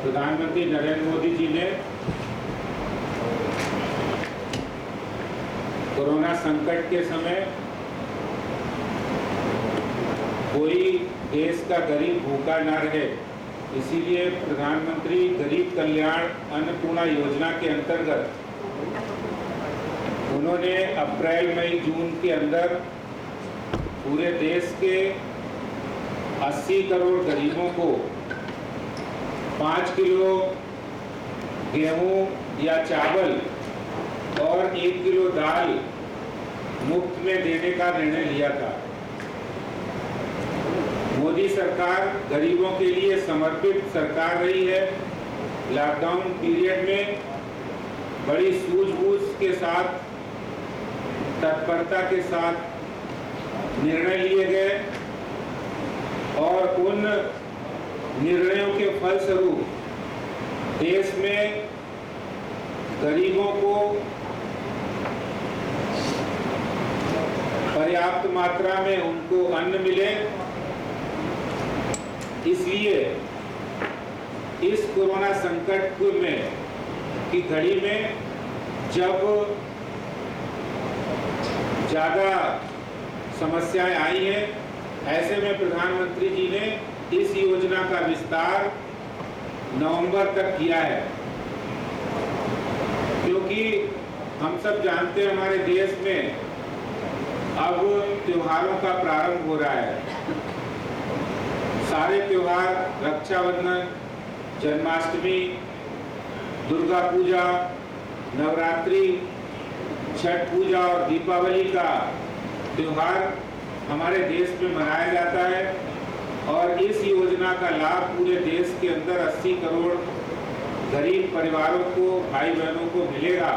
प्रधानमंत्री नरेंद्र मोदी जी ने कोरोना संकट के समय कोई देश का गरीब भूखा न रहे, इसीलिए प्रधानमंत्री गरीब कल्याण अन्नपूर्णा योजना के अंतर्गत उन्होंने अप्रैल मई जून के अंदर पूरे देश के 80 करोड़ गरीबों को 5 किलो गेहूं या चावल और 1 किलो दाल मुफ्त में देने का निर्णय लिया था। मोदी सरकार गरीबों के लिए समर्पित सरकार रही है। लॉकडाउन पीरियड में बड़ी सूझबूझ के साथ, तत्परता के साथ निर्णय लिए गए और उन निर्णयों के फलस्वरूप देश में गरीबों को पर्याप्त मात्रा में उनको अन्न मिले। इसलिए इस कोरोना संकट में की घड़ी में जब ज़्यादा समस्याएं आई हैं, ऐसे में प्रधानमंत्री जी ने इस योजना का विस्तार नवंबर तक किया है, क्योंकि हम सब जानते हैं हमारे देश में अब त्योहारों का प्रारंभ हो रहा है। सारे त्योहार, रक्षाबंधन, जन्माष्टमी, दुर्गा पूजा, नवरात्रि, छठ पूजा और दीपावली का त्योहार हमारे देश में मनाया जाता है और इस योजना का लाभ पूरे देश के अंदर 80 करोड़ गरीब परिवारों को, भाई बहनों को मिलेगा।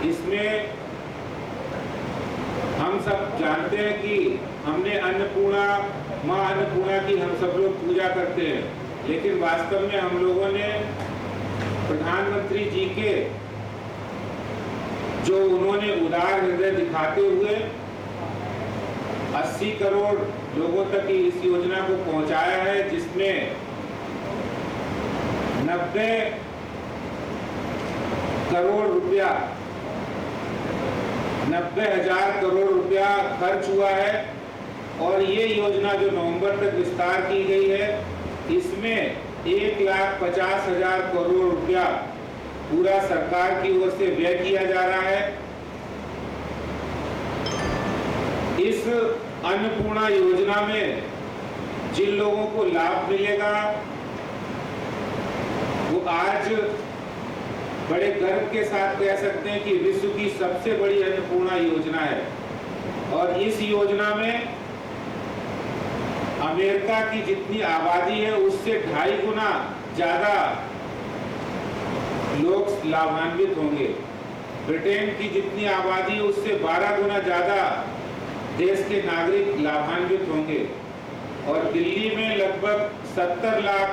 इसमें हम सब जानते हैं कि हमने अन्नपूर्णा, माँ अन्नपूर्णा की हम सब लोग पूजा करते हैं, लेकिन वास्तव में हम लोगों ने प्रधानमंत्री जी के जो उन्होंने उदार हृदय दिखाते हुए 80 करोड़ लोगों तक इस योजना को पहुंचाया है, जिसमें 90 करोड़ रुपया, 90,000 करोड़ रुपया खर्च हुआ है। और ये योजना जो नवंबर तक विस्तार की गई है, इसमें 1,50,000 करोड़ रुपया पूरा सरकार की ओर से व्यय किया जा रहा है। इस अन्नपूर्णा योजना में जिन लोगों को लाभ मिलेगा वो आज बड़े गर्व के साथ कह सकते हैं कि विश्व की सबसे बड़ी अन्नपूर्णा योजना है। और इस योजना में अमेरिका की जितनी आबादी है उससे 2.5 गुना ज्यादा लोग लाभान्वित होंगे। ब्रिटेन की जितनी आबादी है उससे 12 गुना ज्यादा देश के नागरिक लाभान्वित होंगे। और दिल्ली में लगभग 70 लाख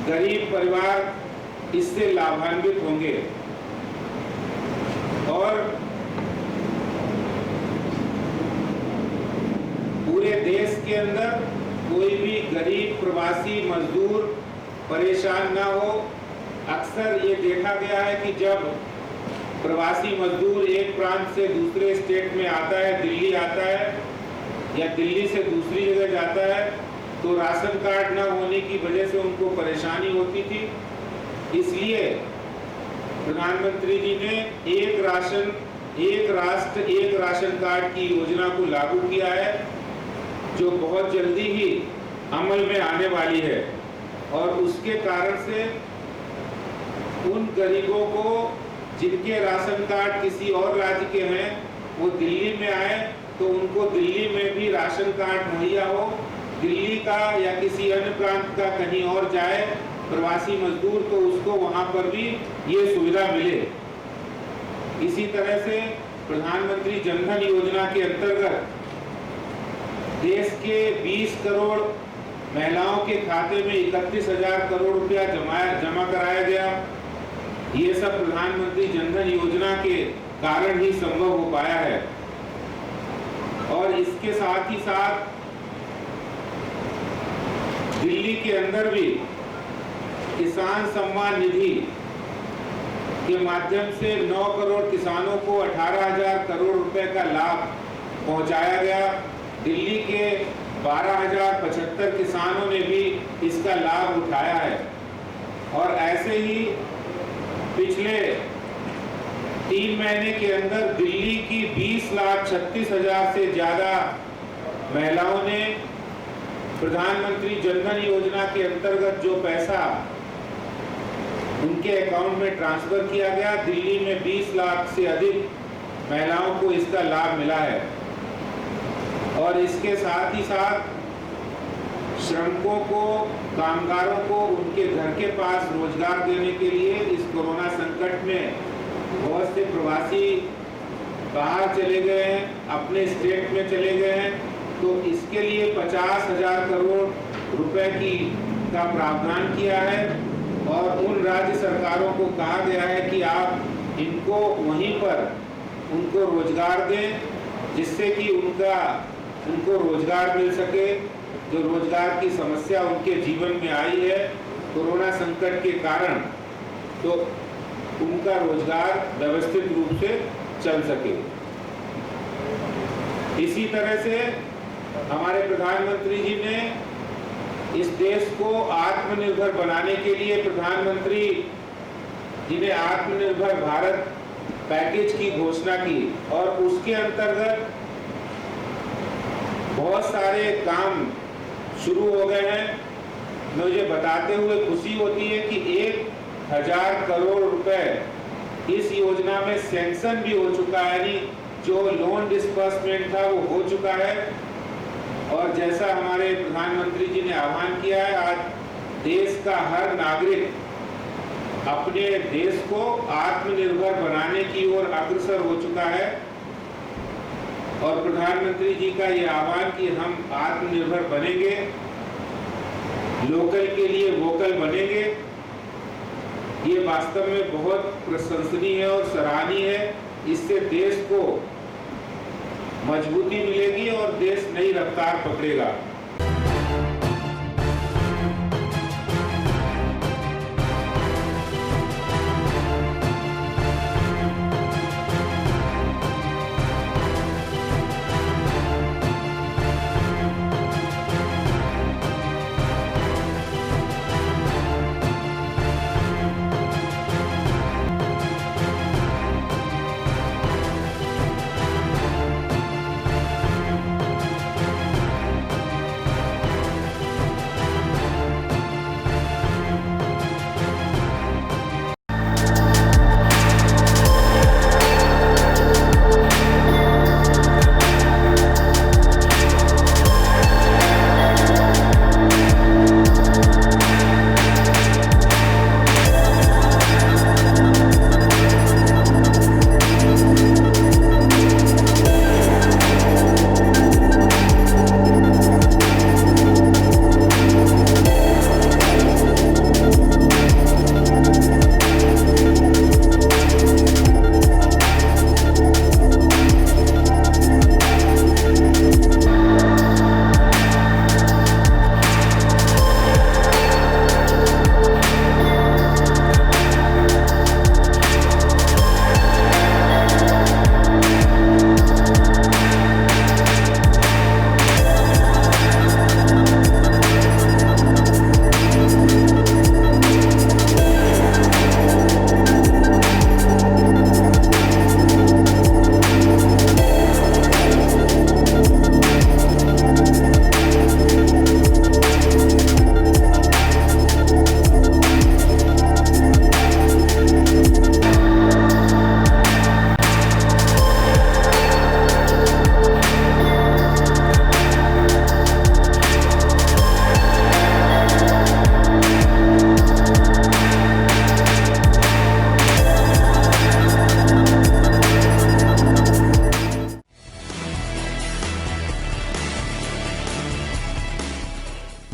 गरीब परिवार इससे लाभान्वित होंगे। और पूरे देश के अंदर कोई भी गरीब प्रवासी मजदूर परेशान ना हो। अक्सर ये देखा गया है कि जब प्रवासी मजदूर एक प्रांत से दूसरे स्टेट में आता है, दिल्ली आता है या दिल्ली से दूसरी जगह जाता है, तो राशन कार्ड न होने की वजह से उनको परेशानी होती थी। इसलिए प्रधानमंत्री जी ने एक राष्ट्र एक राशन कार्ड की योजना को लागू किया है, जो बहुत जल्दी ही अमल में आने वाली है। और उसके कारण से उन गरीबों को जिनके राशन कार्ड किसी और राज्य के हैं, वो दिल्ली में आए तो उनको दिल्ली में भी राशन कार्ड मुहैया हो। दिल्ली का या किसी अन्य प्रांत का कहीं और जाए प्रवासी मजदूर तो उसको वहां पर भी ये सुविधा मिले। इसी तरह से प्रधानमंत्री जनधन योजना के अंतर्गत देश के 20 करोड़ महिलाओं के खाते में 31,000 करोड़ रुपया जमा कराया गया। ये सब प्रधानमंत्री जनधन योजना के कारण ही संभव हो पाया है। और इसके साथ ही साथ दिल्ली के अंदर भी किसान सम्मान निधि के माध्यम से 9 करोड़ किसानों को 18,000 करोड़ रुपए का लाभ पहुंचाया गया। दिल्ली के 12,075 किसानों ने भी इसका लाभ उठाया है। और ऐसे ही पिछले 3 महीने के अंदर दिल्ली की 20,36,000 से ज्यादा महिलाओं ने प्रधानमंत्री जनधन योजना के अंतर्गत जो पैसा उनके अकाउंट में ट्रांसफर किया गया, दिल्ली में 20 लाख से अधिक महिलाओं को इसका लाभ मिला है। और इसके साथ ही साथ श्रमिकों को, कामगारों को उनके घर के पास रोजगार देने के लिए इस कोरोना संकट में बहुत से प्रवासी बाहर चले गए हैं, अपने स्टेट में चले गए हैं, तो इसके लिए 50,000 करोड़ रुपए का प्रावधान किया है। और उन राज्य सरकारों को कहा गया है कि आप इनको वहीं पर उनको रोजगार दें, जिससे कि उनको रोजगार मिल सके। जो रोजगार की समस्या उनके जीवन में आई है कोरोना संकट के कारण, तो उनका रोजगार व्यवस्थित रूप से चल सके। इसी तरह से हमारे प्रधानमंत्री जी ने इस देश को आत्मनिर्भर बनाने के लिए प्रधानमंत्री जी ने आत्मनिर्भर भारत पैकेज की घोषणा की और उसके अंतर्गत बहुत सारे काम शुरू हो गए हैं। मुझे बताते हुए खुशी होती है कि 1,000 करोड़ रुपए इस योजना में सैंक्शन भी हो चुका है, यानी जो लोन डिस्बर्समेंट था वो हो चुका है। और जैसा हमारे प्रधानमंत्री जी ने आह्वान किया है, आज देश का हर नागरिक अपने देश को आत्मनिर्भर बनाने की ओर अग्रसर हो चुका है। और प्रधानमंत्री जी का ये आह्वान कि हम आत्मनिर्भर बनेंगे, लोकल के लिए वोकल बनेंगे, ये वास्तव में बहुत प्रशंसनीय और सराहनीय है। इससे देश को मजबूती मिलेगी और देश नई रफ्तार पकड़ेगा।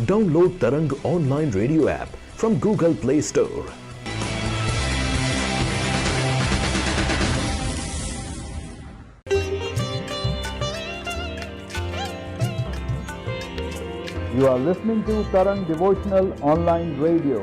Download Tarang online radio app from Google Play Store. You are listening to Tarang Devotional Online Radio.